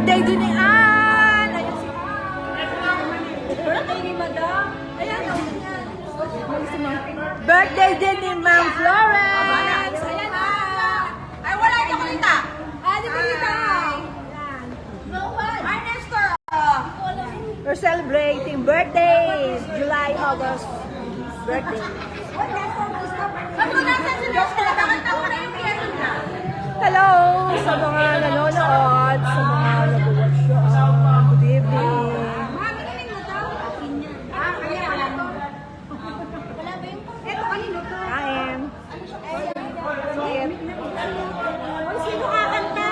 Birthday din ni Ann! Ayan si birthday ni Madam. Ayan, birthday din ni Ma'am Florence. Ayan na. Ay, wala niyo kulita. Di ba kita? Hi, Nestor. We're celebrating birthdays. July, August. Birthday. Ba't mo nasan si Nestor? Bakit ako na yung piano niya? Hello sa mga nanonood, sa mga nag-watch show. Good evening. Mami, galing mo to? Kaya wala to. Wala ba yung... Eto, kanino to? Kain. Sige. Sino kakanta?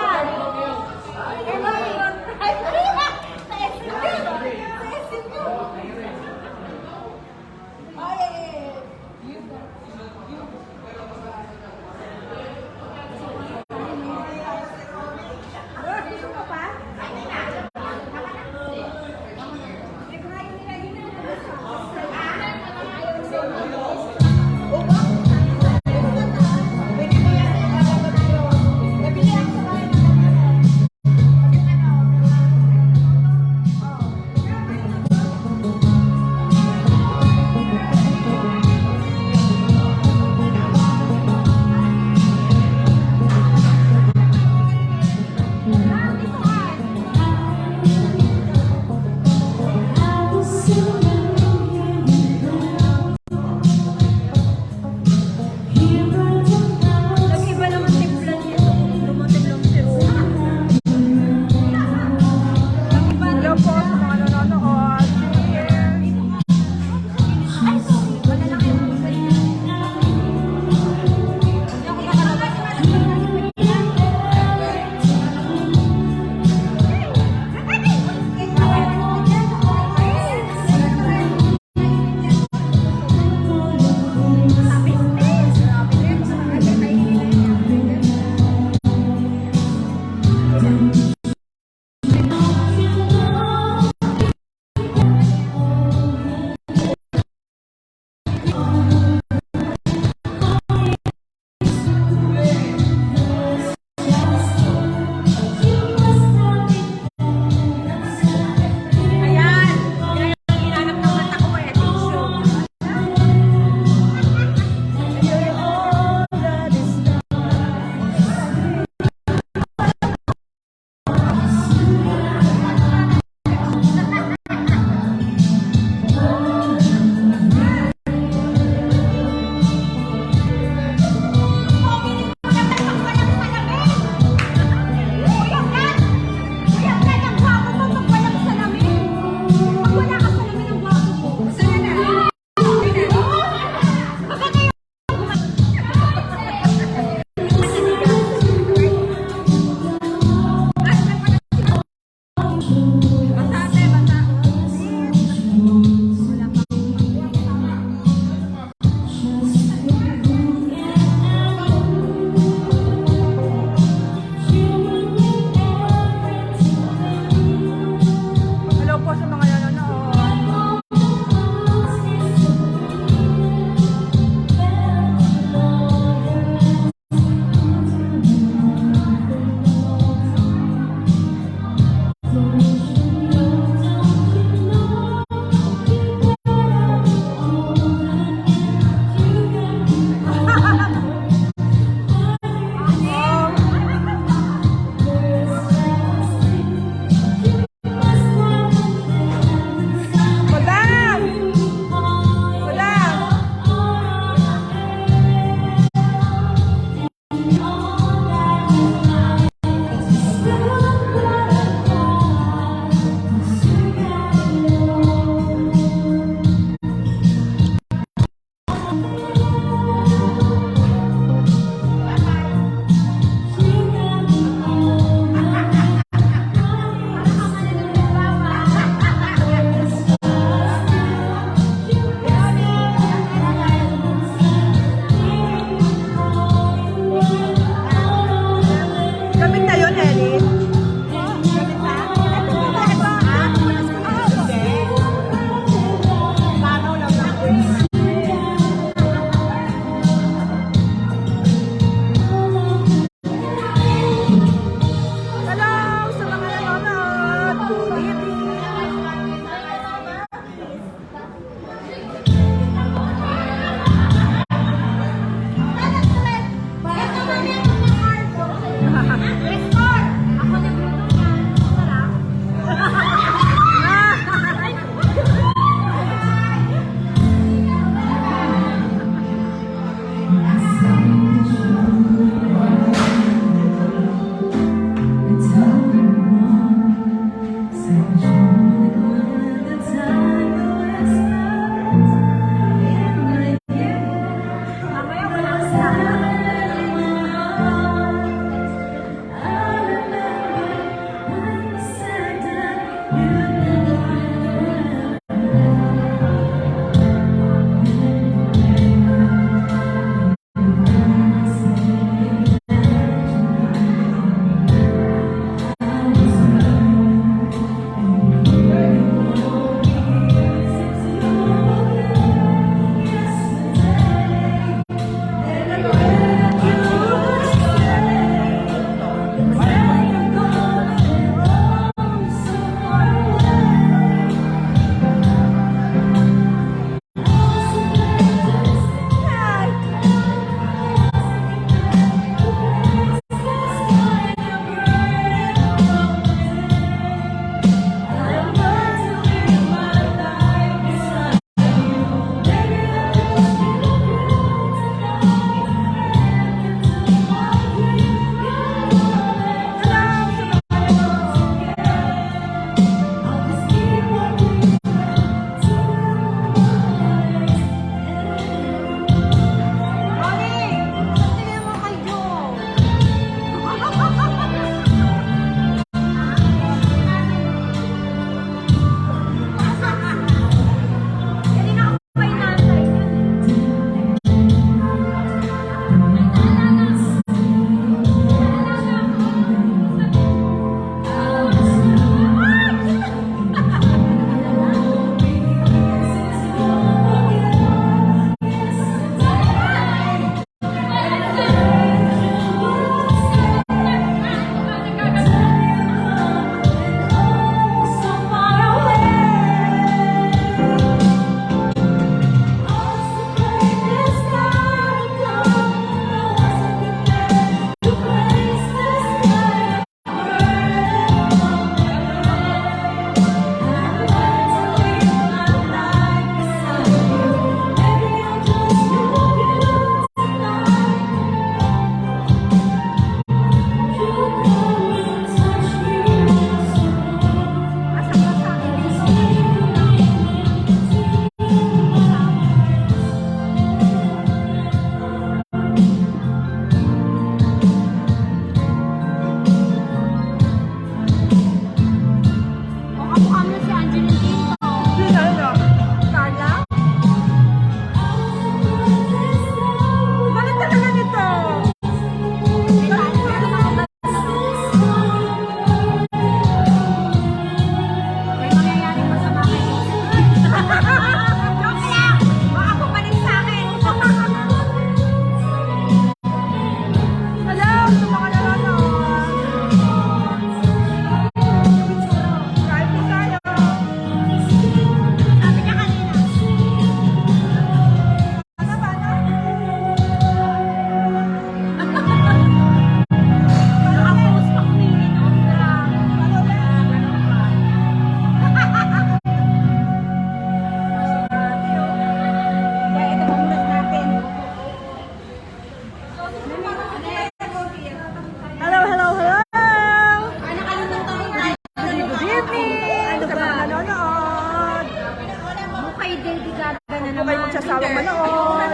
magsasawang manood.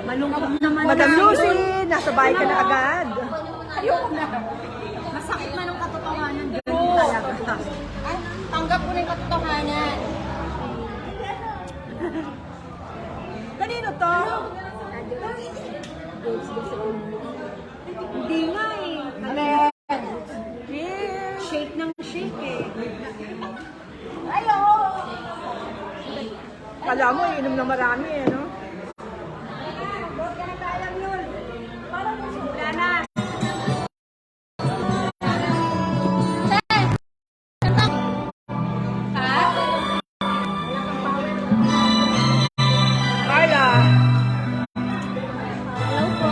Malungkot naman. Madam Lucy, nasa bahay ka na agad. Ayoko na. Masakit man ang katotohanan. Ganun talaga. Ay, tanggap ko na yung katotohanan. Kanino to? Hindi nga eh. Amen. Shake ng shake eh. Kala mo, inom na marami eh, no? Wala na. Carla. Hello po.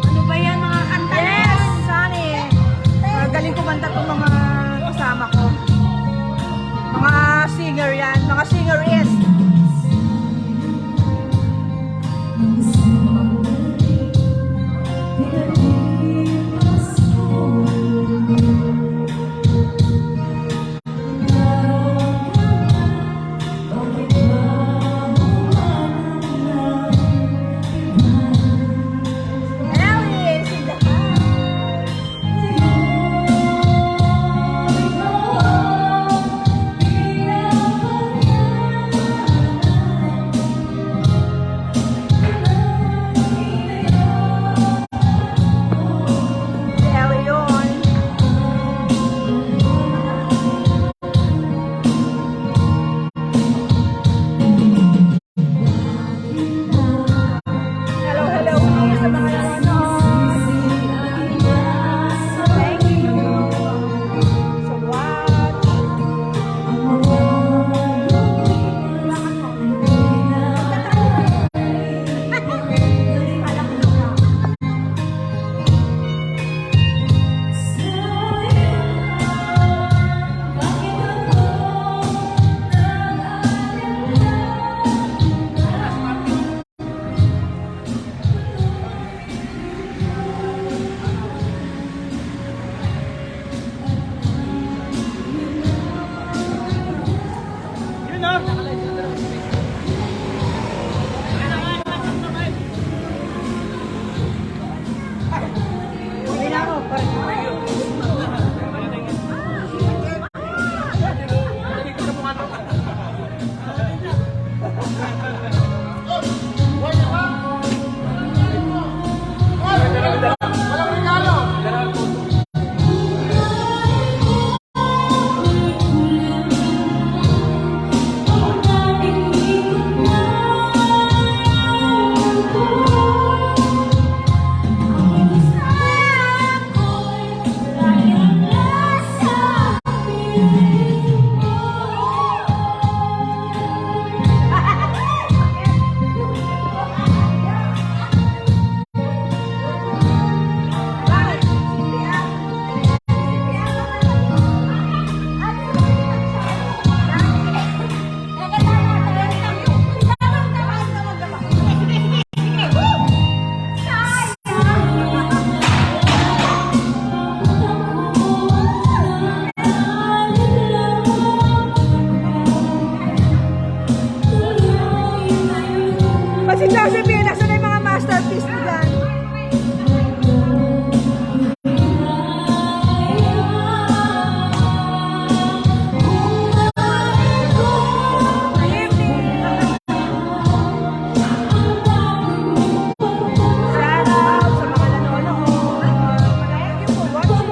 Ano ba yan mga kanta na Yes, Sunny. Galing kumanta tong mga kasama ko. Mga singer yan. Mga singer is. Alice in the Ellie yun. Hello, hello sa mga nanonood. Thank you so much. Uwi na ako. Kasi Josephine, nasa na yung mga masterpiece mo dyan? Shout out sa mga nanonood. Thank you for watching.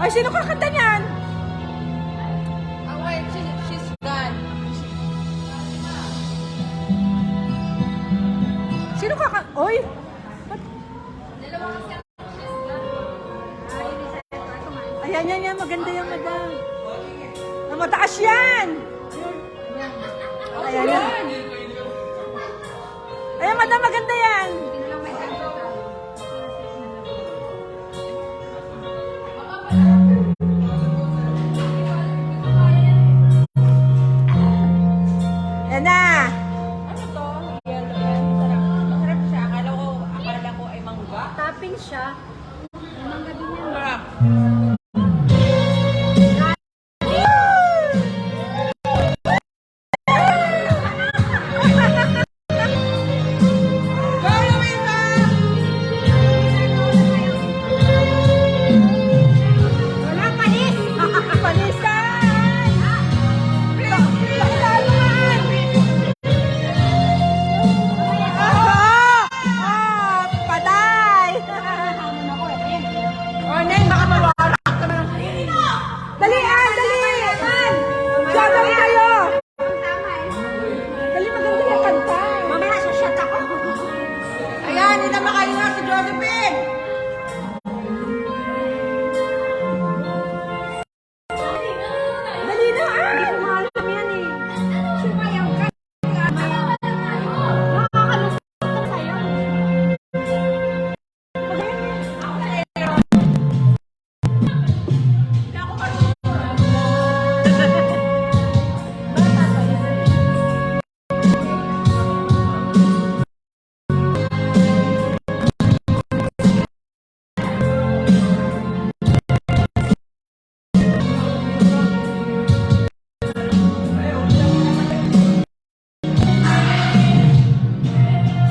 Ay, sino kakanta niyan? Oh, wait, she's gone. Sino kakanta? Oy! Ayan, yan. Maganda yan, madam. Na mataas yan! Ayan, yan. Ayan, madam, maganda yan. Yan na. Ano to? Yellow yan. Sarap. Masarap siya. Akala ko ay mangga. Topping siya. Mangga din yan. Sarap. Wala, panis! Panisan! Pagtaluan! Patay! O, Nen, baka mawala ka naman. Dali, dali! Sabay kayo! Dali, maganda yung kanta. Mamaya shot ako. Ayan, hindi na makahinga si Josephine! Dali na! Malam yan eh. Sumayaw ka. Nakakalusot ka sa'yo.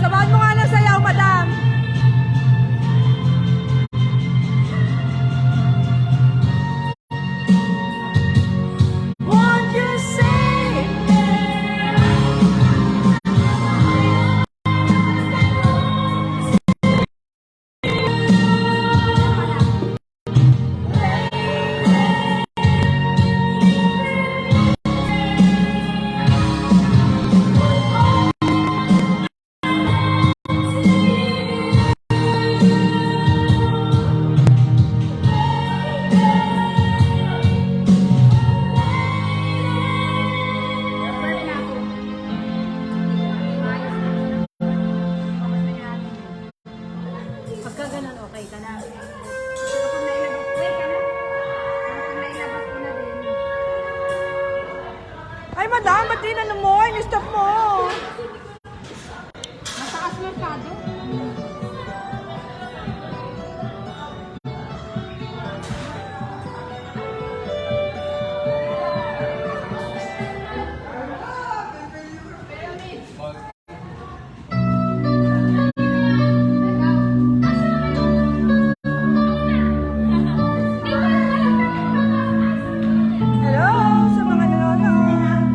Samahan mo nga ng sayaw, madam! Won't you say Pagka ganun, okay ka na. Kapag nailabas, wait ka na. Kapag nailabas ko na din. Ay, madam, ba't di na mo? Stop mo! Mataas masyado. Hello sa mga nanonood.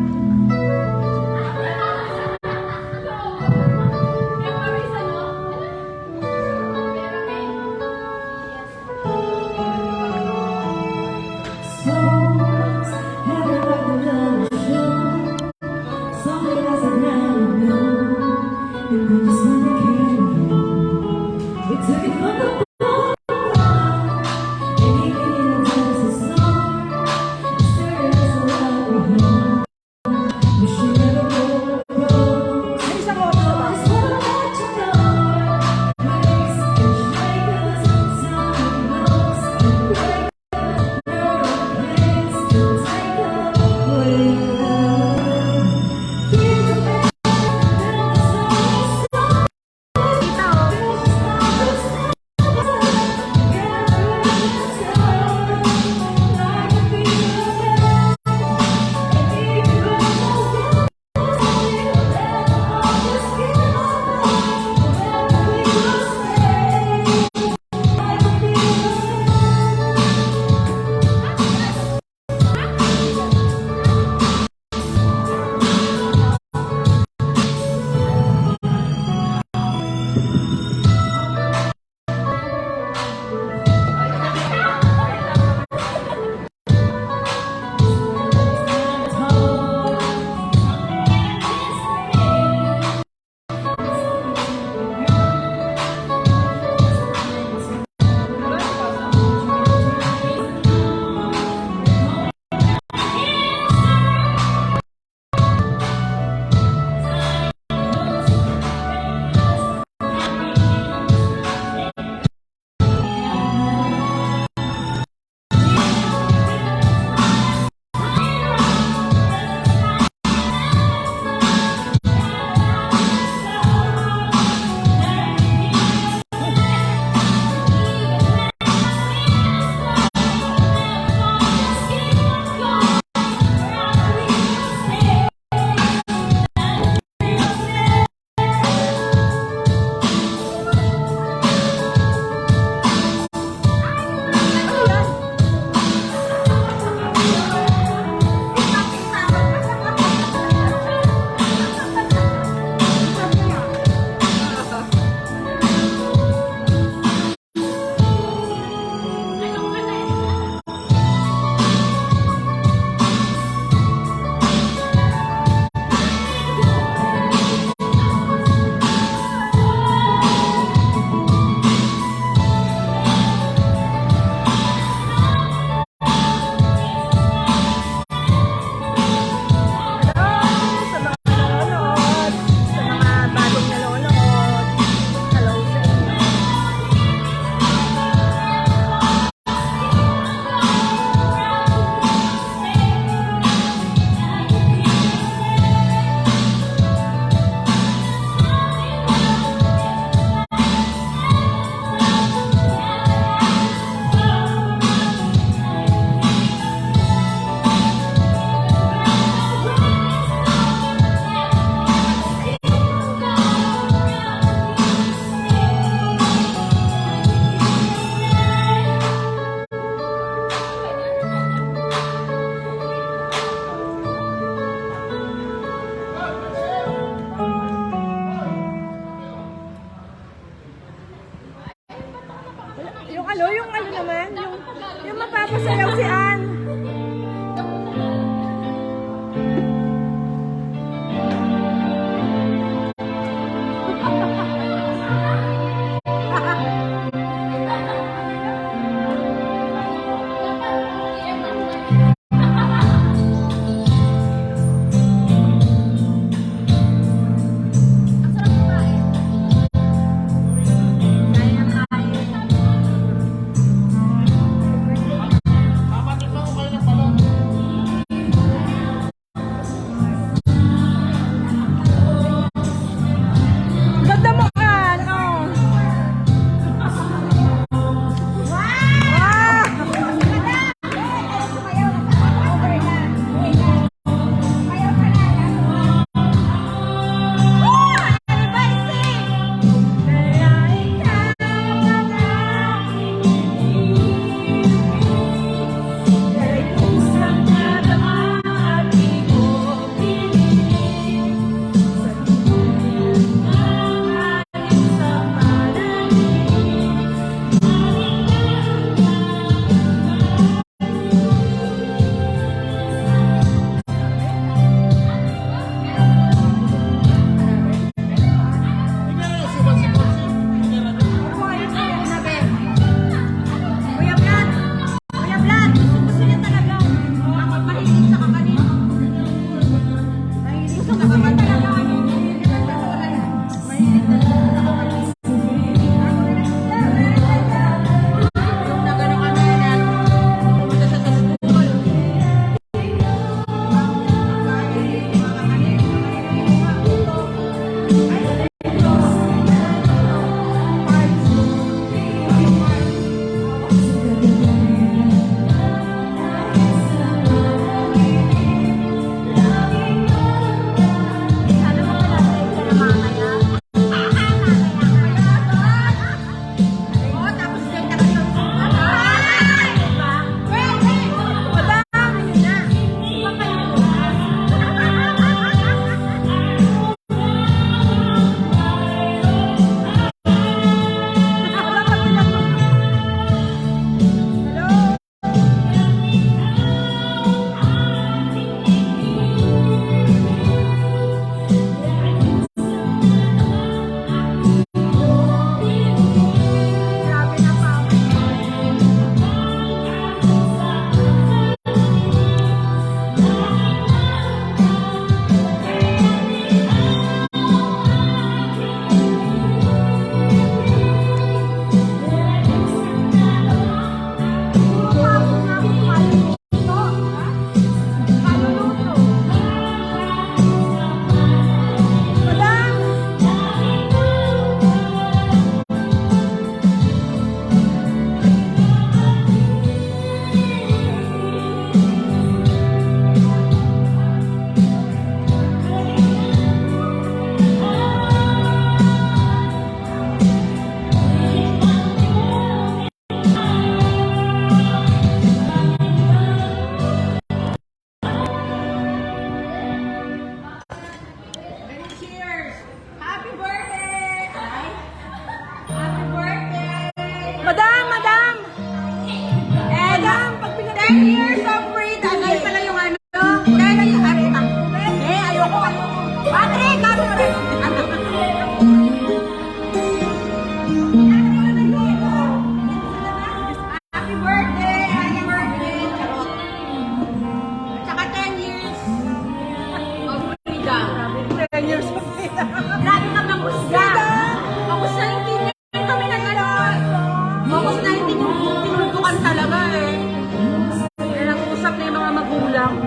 lang.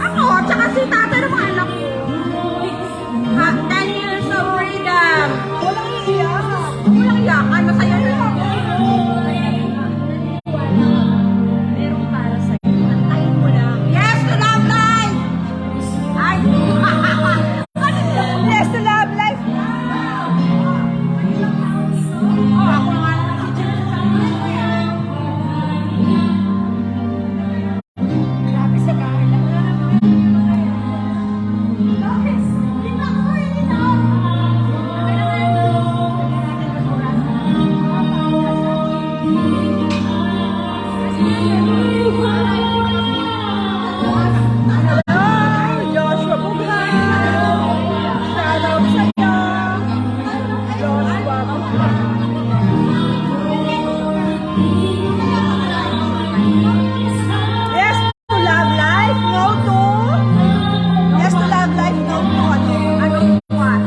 Ako, tsaka si tatay ng mga anak ko. 10 years of freedom. Walang iiyak. Walang iyakan, masaya na ako. Meron para sa'yo. Antayin mo lang. Yes to love life! Ay! Yes to love life. Ako nga. Grabe sa Carla. Joshua Bughan. Shout out sa'yo. Joshua Bughan. Yes to love life. No to. Yes to love life. No to ano? Ano what?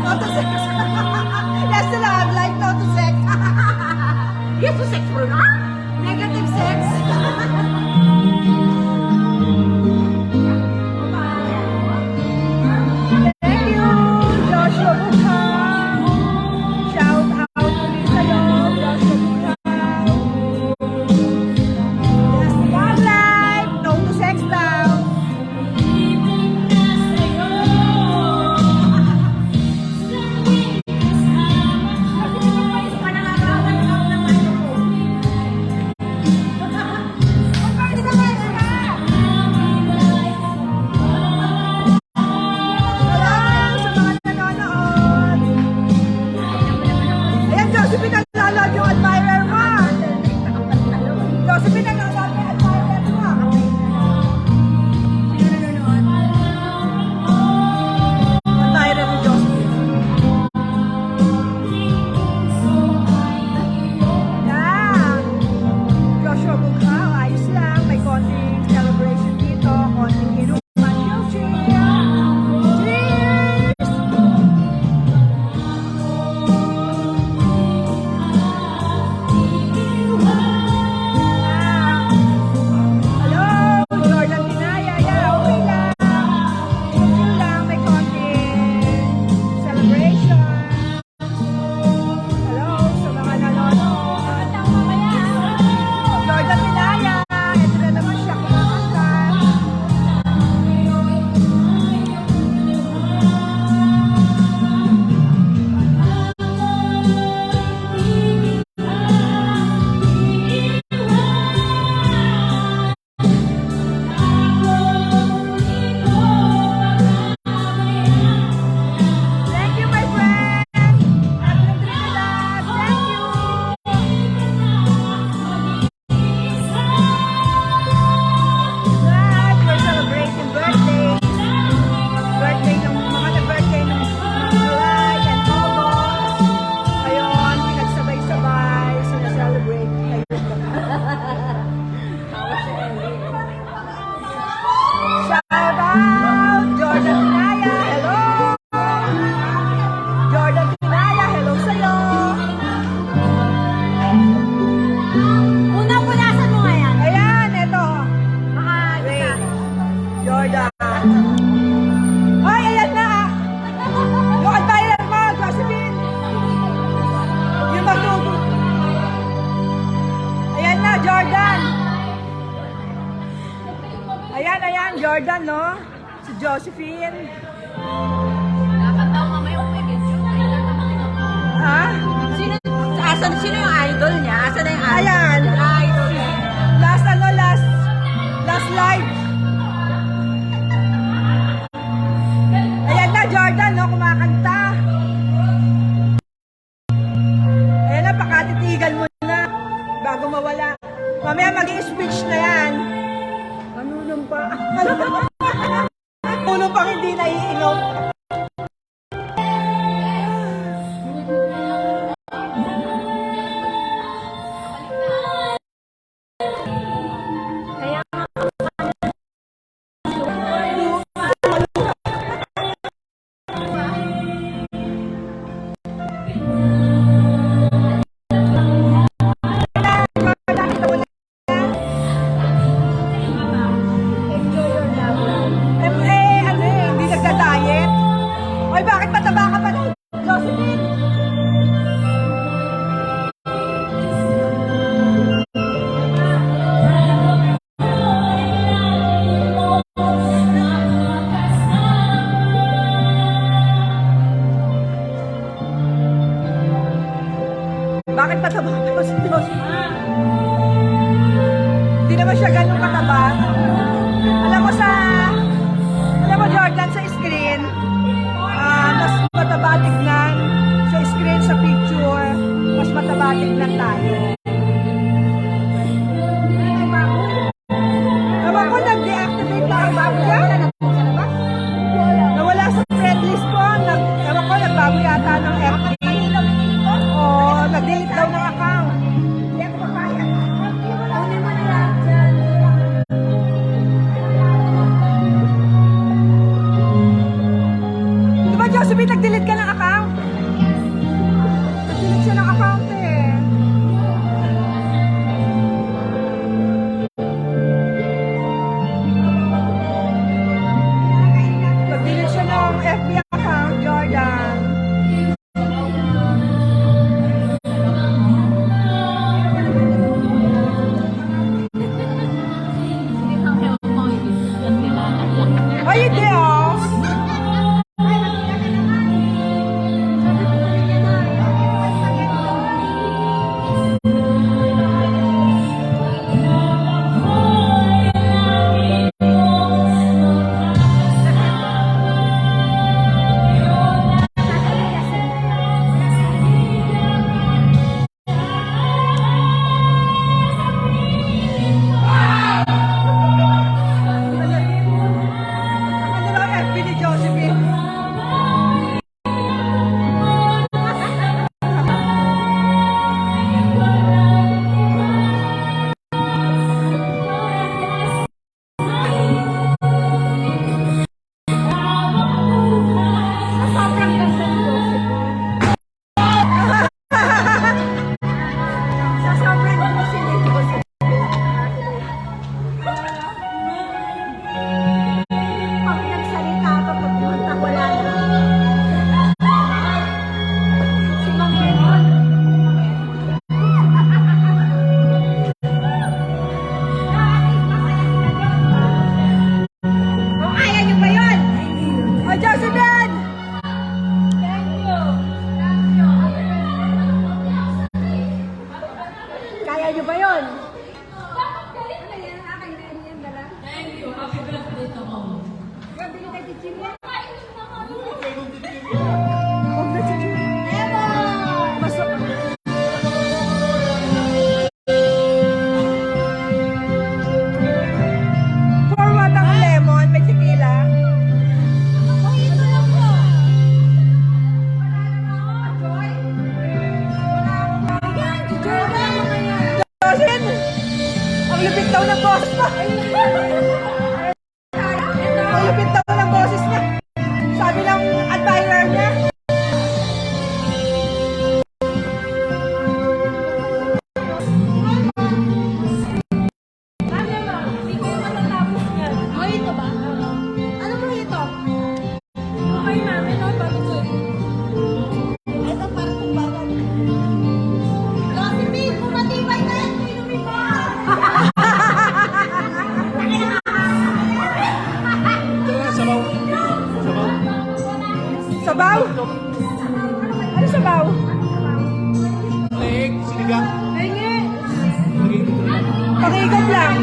No to sex. Yes to love life. No to sex. Yes to sex for na? Negative sex? Thank you, Joshua Bughan. Shout out ulit sa'yo, Joshua Bughan. Yes to love life. No to sex daw. Hello sa mga nanonood. Ayan, Josephine, nanonood yung admirer mo. Josephine, nanonood yung admirer mo. Admirer mo, Josephine. Yan. Joshua Bughan, ayos lang. May konting celebration dito. Konting inuman. Cheers! Cheers! Hello, Jordan Tinaya. Yeah, okay lang. Chill lang, may konting celebration. Hello sa mga nanonood. Jordan Tinaya. Ito na naman siya kumakanta. Thank you, my friend. Happy Trinidad. Thank you. Right, we're celebrating birthday. Birthday ng mga na-birthday ng July and August. Ngayon, pinagsabay-sabay, sinaselebrate. Shout out, Jordan Tinaya. Hello. Jordan Tinaya, hello sa'yo. Unang punasan mo nga yan. Ayan, eto. Baka Wait. Jordan. Ay, ayan na. Yung admirer mo, Josephine. Yung magtuto. Ayan na, Jordan. Ayan, Jordan, no? Si Josephine. Nakakanta ko mamaya kung may video. Ha? Sino yung idol niya? Asan na yung idol? Ayan. Idol niya. Last live. Ayan na, Jordan, no? Kumakanta. Ayan na, pakatitigan mo na bago mawala. Mamaya mag-i-speech na yan. Ano pa? Ano pang hindi naiinom? Huwag na si Jim. Masok. For what ang lemon? May tequila? Jocelyn! Ang lupit daw ng boses mo! Ang lupit daw ng boses niya! Sabi ng admirer niya. Mojito ba? Ano mojito? Okay, mami. Ito, bago ko eh. Ito, parang kung bago. Kasi, babe, kung matibay na yan, inumin mo. Sabaw. Sabaw. Sabaw? Ano sabaw? Leeg, sinigang. Hingi. Lagay dito na lang. Pang-igop lang.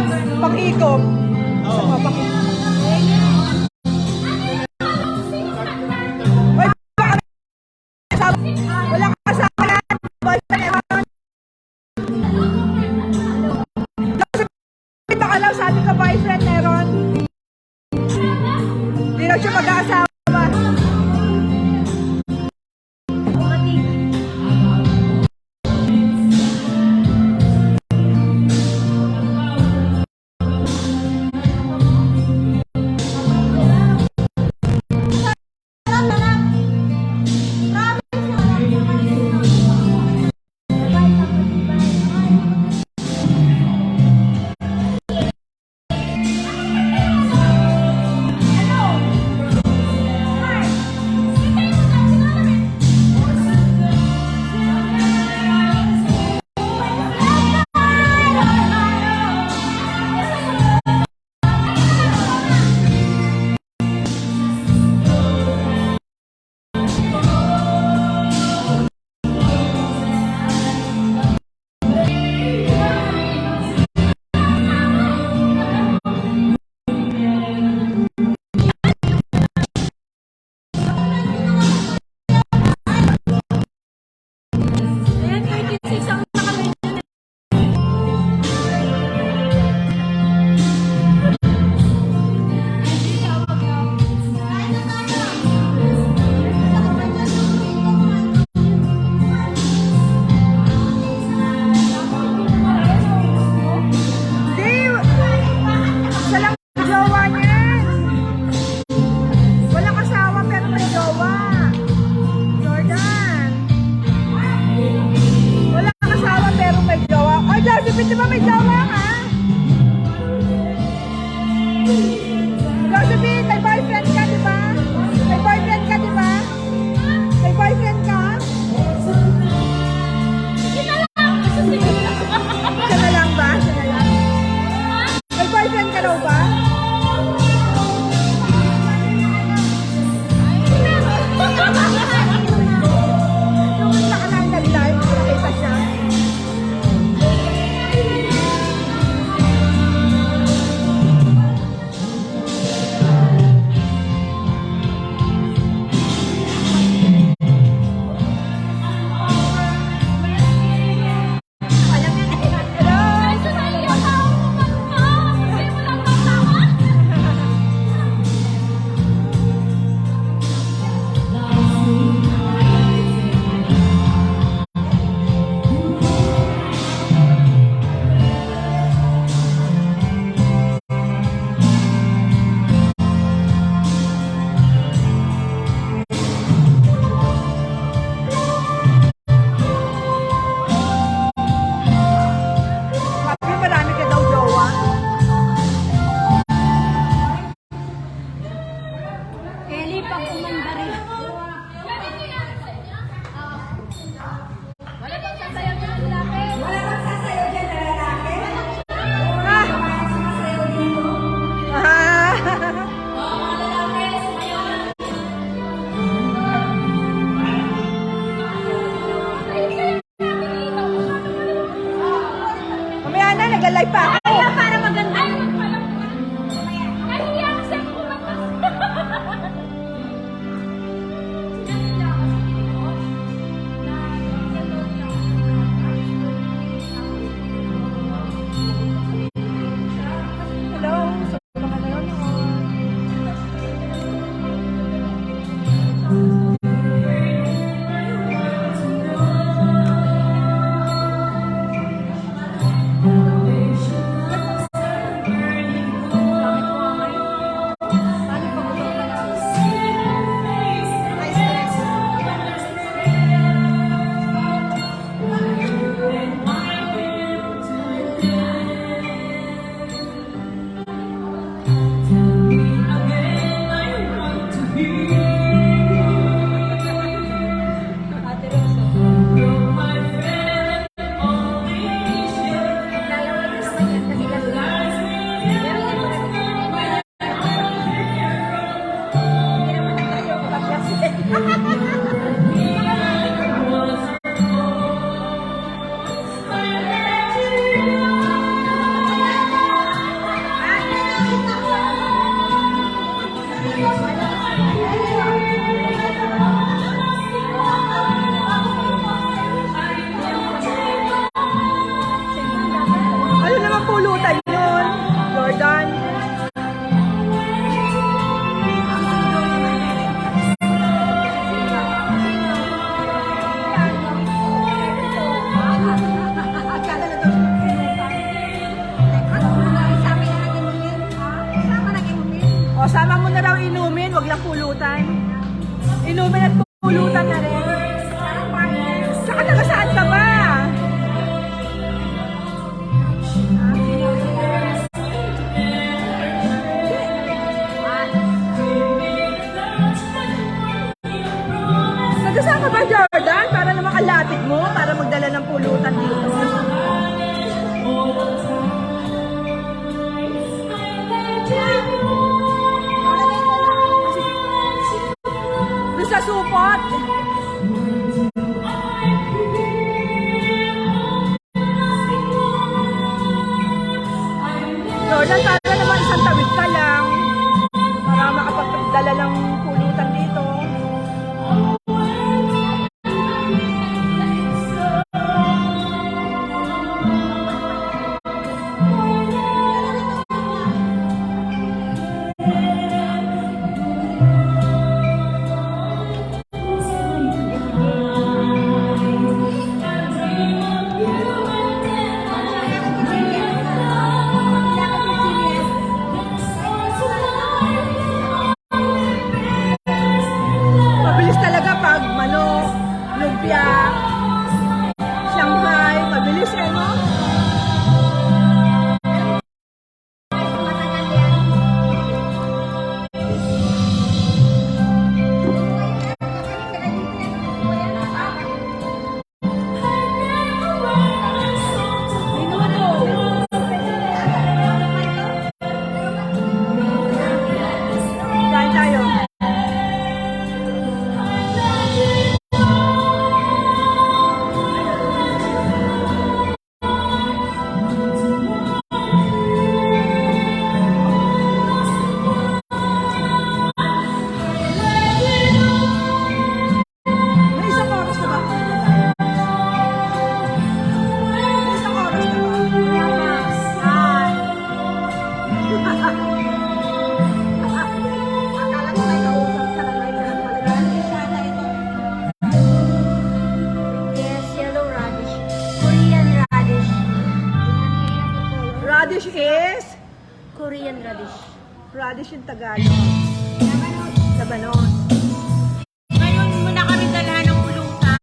Pang-igop. Oo. Uy, baka wala kang kasama na. Boyfriend meron. Baka lang sabi ka boyfriend meron. Hindi lang siya mag-aasawa. Ayan, 36 ang nakamit yun eh. Hindi. Isa lang ang jowa niyan. Walang asawa pero may jowa. Jordan. Walang asawa pero may jowa. Ay, Josephine, di ba may jowa ka? Josephine, may boyfriend ka, di ba? May boyfriend ka, di ba? May boyfriend ka? Siya na lang ba? Siya na lang. May boyfriend ka daw ba? Nung sa ka lang nag-live, nakita siya. Hello? O, sama mo na raw inumin, wag lang pulutan. Inumin at pulutan na rin. Tsaka taga saan ka ba? Taga saan ka ba, Jordan? Para naman kalapit mo, para magdala ng pulutan dito. Doon sa supot. Jordan, para naman isang tawid ka lang. Para makapagdala ng pulutan dito. Mabilis talaga pag manok, lumpia, Shanghai, mabilis eh, no? Kain tayo. May isang oras na ba? May isang oras na ba? Akala ko may kausap talaga yan. Talaga sana ito. Yes, yellow radish. Korean radish. Radish is? Korean radish. Radish yung Tagalog. Sabanos. Ngayon mo na kami dalahan ng pulutan.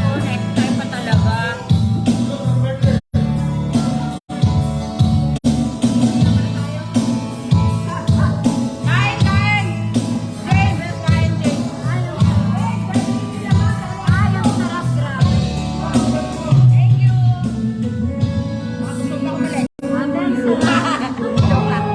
Oh, next time pa talaga. Kain, kain! James, kain, James. Ay, ang sarap, grabe. Thank you. Magsumang ulit. Joke lang.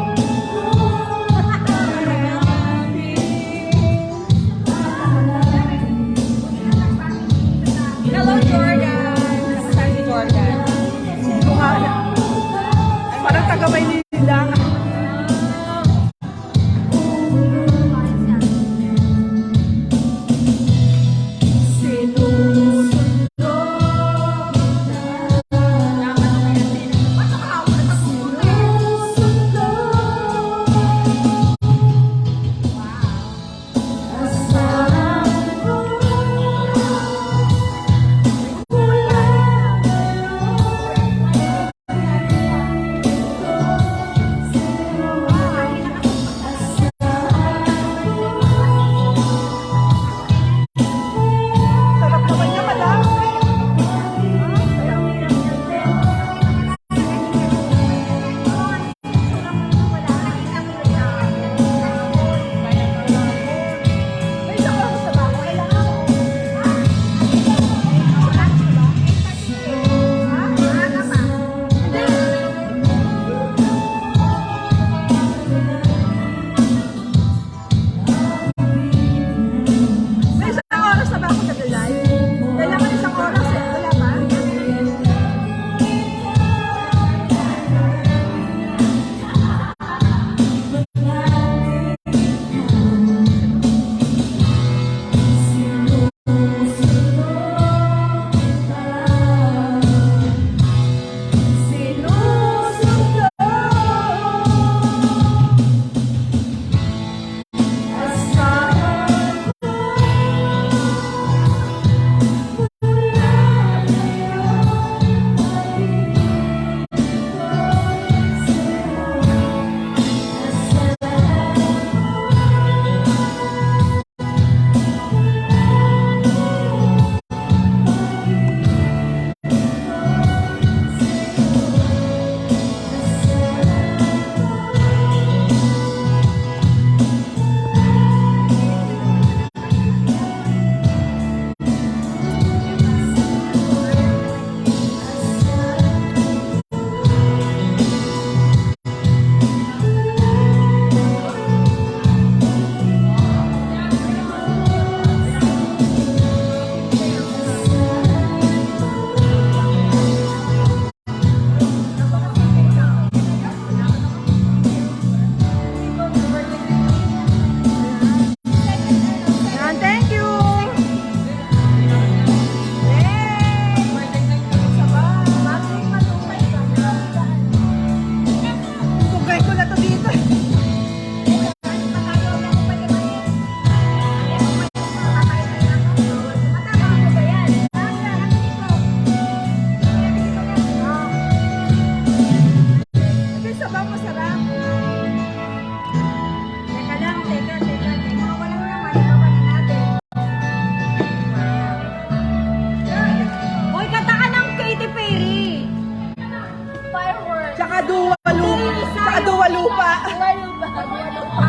Duwa-lupa.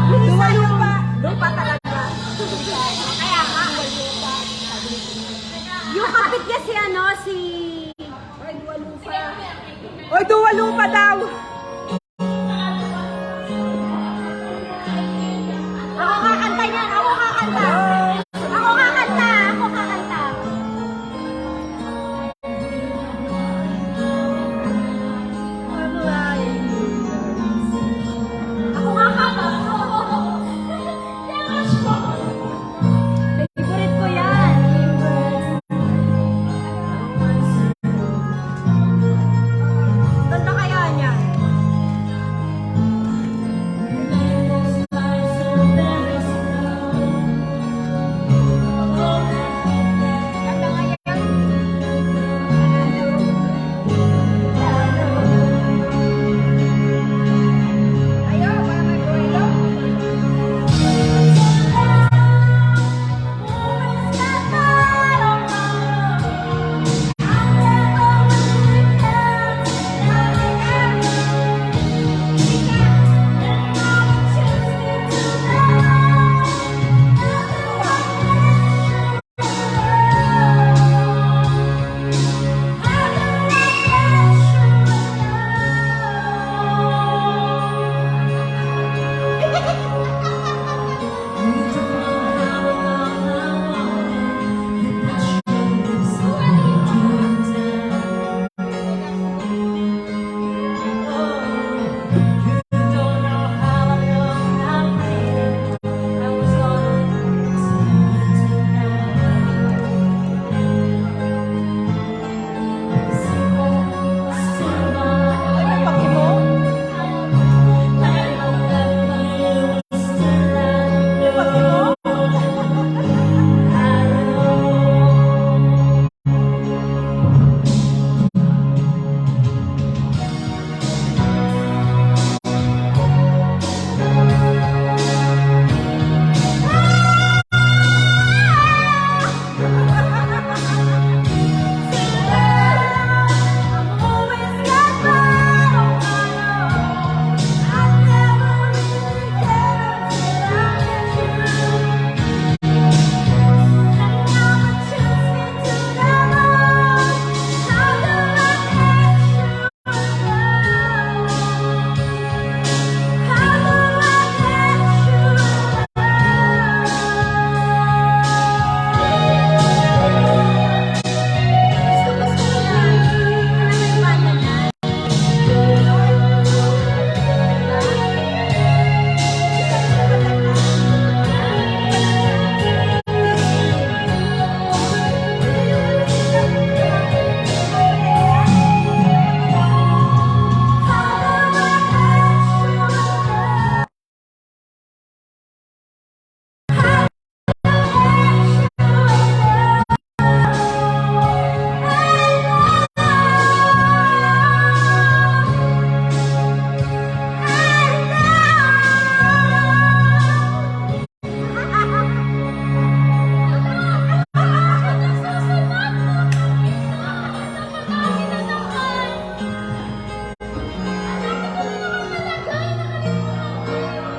Duwa-lupa. Lupa talaga. Kaya nga. Yung kapit niya si ano, si... Oy, duwa-lupa daw. Ako kakanta niyan, ako kakanta. Ako kakanta, ako kakanta. Ako kakanta. Favorite ko yan. Ganda kaya niya. Ayaw, para may gorilla.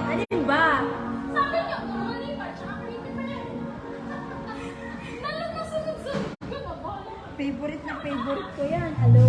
Alin ba? Favorite na favorite ko yan. Hello.